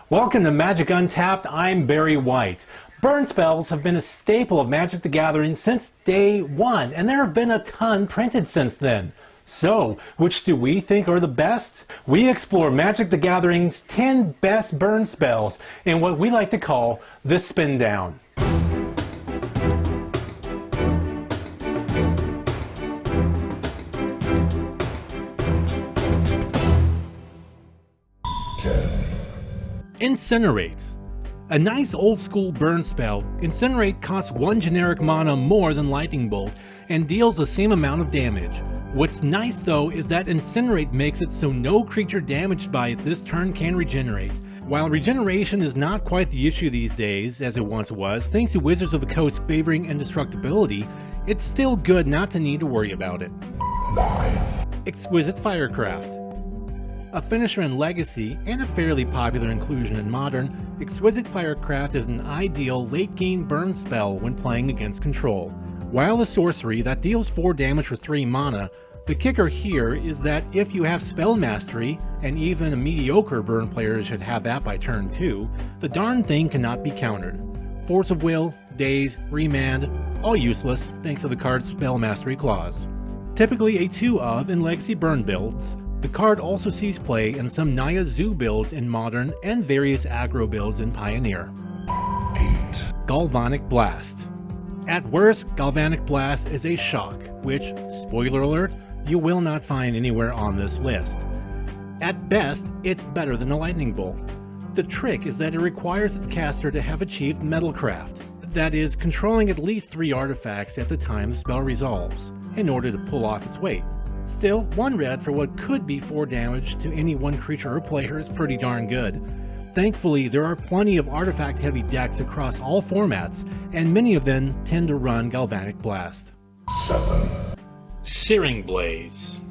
Welcome to Magic Untapped. I'm Barry White. Burn spells have been a staple of Magic the Gathering since day one, and there have been a ton printed since then. So, which do we think are the best? We explore Magic the Gathering's 10 best burn spells in what we like to call the Spindown. Incinerate. A nice old school burn spell, Incinerate costs 1 generic mana more than Lightning Bolt and deals the same amount of damage. What's nice though is that Incinerate makes it so no creature damaged by it this turn can regenerate. While regeneration is not quite the issue these days as it once was, thanks to Wizards of the Coast favoring indestructibility, it's still good not to need to worry about it. 9. Exquisite Firecraft. A finisher in Legacy and a fairly popular inclusion in Modern, Exquisite Firecraft is an ideal late-game burn spell when playing against control. While a sorcery that deals 4 damage for 3 mana, the kicker here is that if you have Spell Mastery, and even a mediocre burn player should have that by turn 2, the darn thing cannot be countered. Force of Will, Daze, Remand, all useless thanks to the card's Spell Mastery clause. Typically a 2 of in Legacy burn builds, the card also sees play in some Naya Zoo builds in Modern and various aggro builds in Pioneer. 8. Galvanic Blast. At worst, Galvanic Blast is a shock, which, spoiler alert, you will not find anywhere on this list. At best, it's better than a Lightning Bolt. The trick is that it requires its caster to have achieved Metalcraft, that is, controlling at least 3 artifacts at the time the spell resolves, in order to pull off its weight. Still, 1 red for what could be 4 damage to any one creature or player is pretty darn good. Thankfully, there are plenty of artifact-heavy decks across all formats, and many of them tend to run Galvanic Blast. 7. Searing Blaze.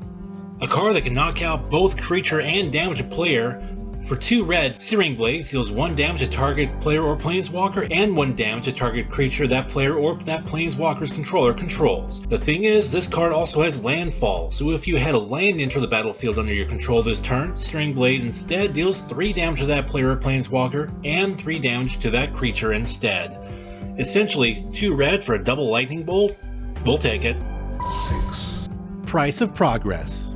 A card that can knock out both creature and damage a player. For 2 red, Searing Blaze deals 1 damage to target player or planeswalker and 1 damage to target creature that player or that planeswalker's controller controls. The thing is, this card also has landfall, so if you had a land enter the battlefield under your control this turn, Searing Blade instead deals 3 damage to that player or planeswalker and 3 damage to that creature instead. Essentially, 2 red for a double Lightning Bolt? We'll take it. 6. Price of Progress.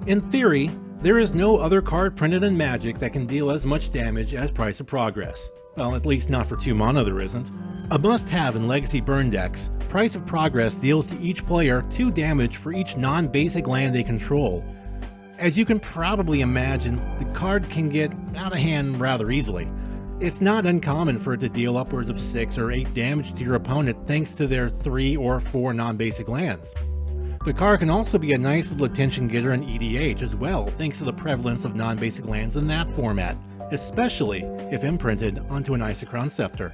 In theory, there is no other card printed in Magic that can deal as much damage as Price of Progress. Well, at least not for 2 mana there isn't. A must-have in Legacy burn decks, Price of Progress deals to each player 2 damage for each non-basic land they control. As you can probably imagine, the card can get out of hand rather easily. It's not uncommon for it to deal upwards of 6 or 8 damage to your opponent thanks to their 3 or 4 non-basic lands. The card can also be a nice little attention getter in EDH as well, thanks to the prevalence of non-basic lands in that format, especially if imprinted onto an Isochron Scepter.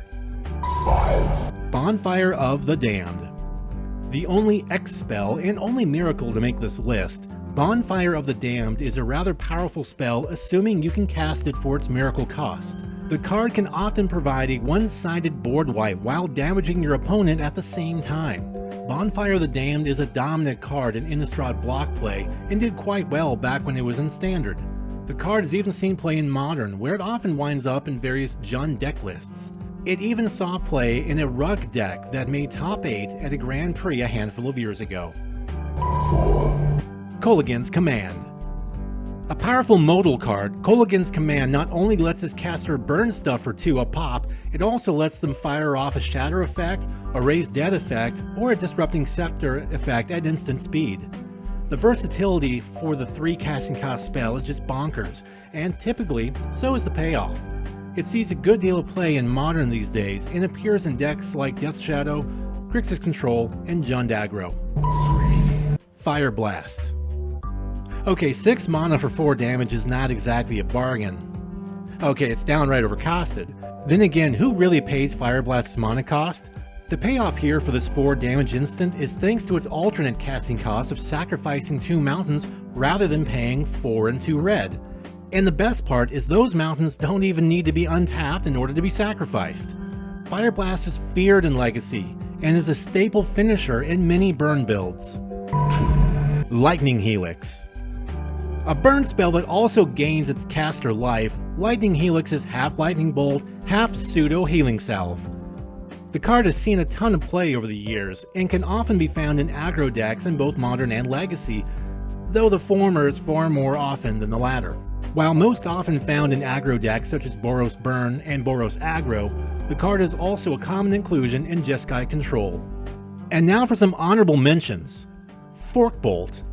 5. Bonfire of the Damned. The only X spell and only miracle to make this list, Bonfire of the Damned is a rather powerful spell assuming you can cast it for its miracle cost. The card can often provide a one-sided board wipe while damaging your opponent at the same time. Bonfire of the Damned is a dominant card in Innistrad block play and did quite well back when it was in Standard. The card has even seen play in Modern, where it often winds up in various Jund deck lists. It even saw play in a Rug deck that made top 8 at a Grand Prix a handful of years ago. 4. Colins Command. A powerful modal card, Colins Command not only lets his caster burn stuff for 2 a pop, it also lets them fire off a Shatter effect, a Raise Dead effect, or a Disrupting Scepter effect at instant speed. The versatility for the 3 casting cost spell is just bonkers, and typically, so is the payoff. It sees a good deal of play in Modern these days, and appears in decks like Death Shadow, Grixis Control, and Jund Aggro. 3. Fire Blast. Okay, 6 mana for 4 damage is not exactly a bargain. Okay, it's downright overcosted. Then again, who really pays Fire Blast's mana cost? The payoff here for this 4 damage instant is thanks to its alternate casting cost of sacrificing 2 mountains rather than paying 4 and 2 red. And the best part is those mountains don't even need to be untapped in order to be sacrificed. Fire Blast is feared in Legacy, and is a staple finisher in many burn builds. 2. Lightning Helix. A burn spell that also gains its caster life, Lightning Helix is half Lightning Bolt, half pseudo Healing Salve. The card has seen a ton of play over the years, and can often be found in aggro decks in both Modern and Legacy, though the former is far more often than the latter. While most often found in aggro decks such as Boros Burn and Boros Aggro, the card is also a common inclusion in Jeskai Control. And now for some honorable mentions. Fork Bolt.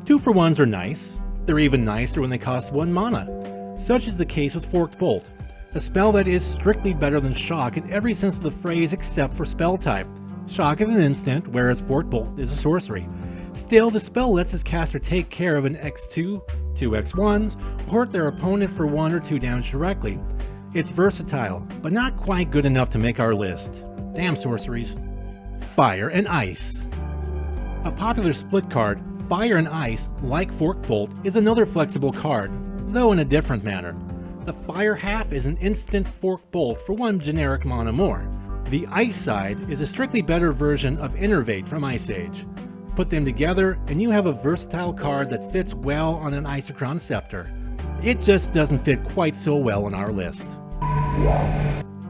2-for-1s are nice. They're even nicer when they cost 1 mana. Such is the case with Forked Bolt, a spell that is strictly better than Shock in every sense of the phrase except for spell type. Shock is an instant, whereas Forked Bolt is a sorcery. Still, the spell lets its caster take care of an X2, 2x1s, or hurt their opponent for 1 or 2 damage directly. It's versatile, but not quite good enough to make our list. Damn sorceries. Fire and Ice. A popular split card, Fire and Ice, like Forked Bolt, is another flexible card, though in a different manner. The Fire half is an instant Forked Bolt for 1 generic mana more. The Ice side is a strictly better version of Innervate from Ice Age. Put them together, and you have a versatile card that fits well on an Isochron Scepter. It just doesn't fit quite so well on our list.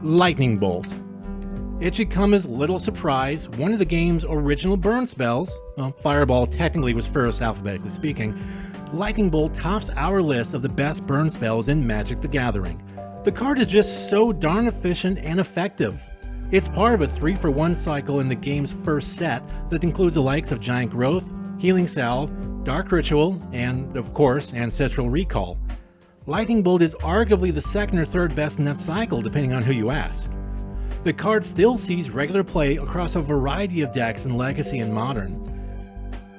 Lightning Bolt. It should come as little surprise, one of the game's original burn spells, well, Fireball technically was first alphabetically speaking, Lightning Bolt tops our list of the best burn spells in Magic the Gathering. The card is just so darn efficient and effective. It's part of a 3-for-1 cycle in the game's first set that includes the likes of Giant Growth, Healing Salve, Dark Ritual, and, of course, Ancestral Recall. Lightning Bolt is arguably the second or third best in that cycle, depending on who you ask. The card still sees regular play across a variety of decks in Legacy and Modern.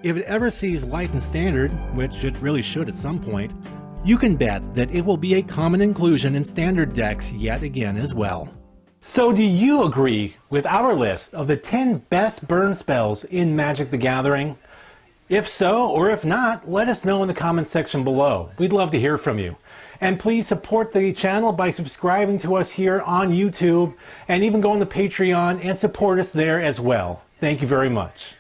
If it ever sees light in Standard, which it really should at some point, you can bet that it will be a common inclusion in Standard decks yet again as well. So do you agree with our list of the 10 best burn spells in Magic the Gathering? If so, or if not, let us know in the comments section below. We'd love to hear from you. And please support the channel by subscribing to us here on YouTube, and even go on the Patreon and support us there as well. Thank you very much.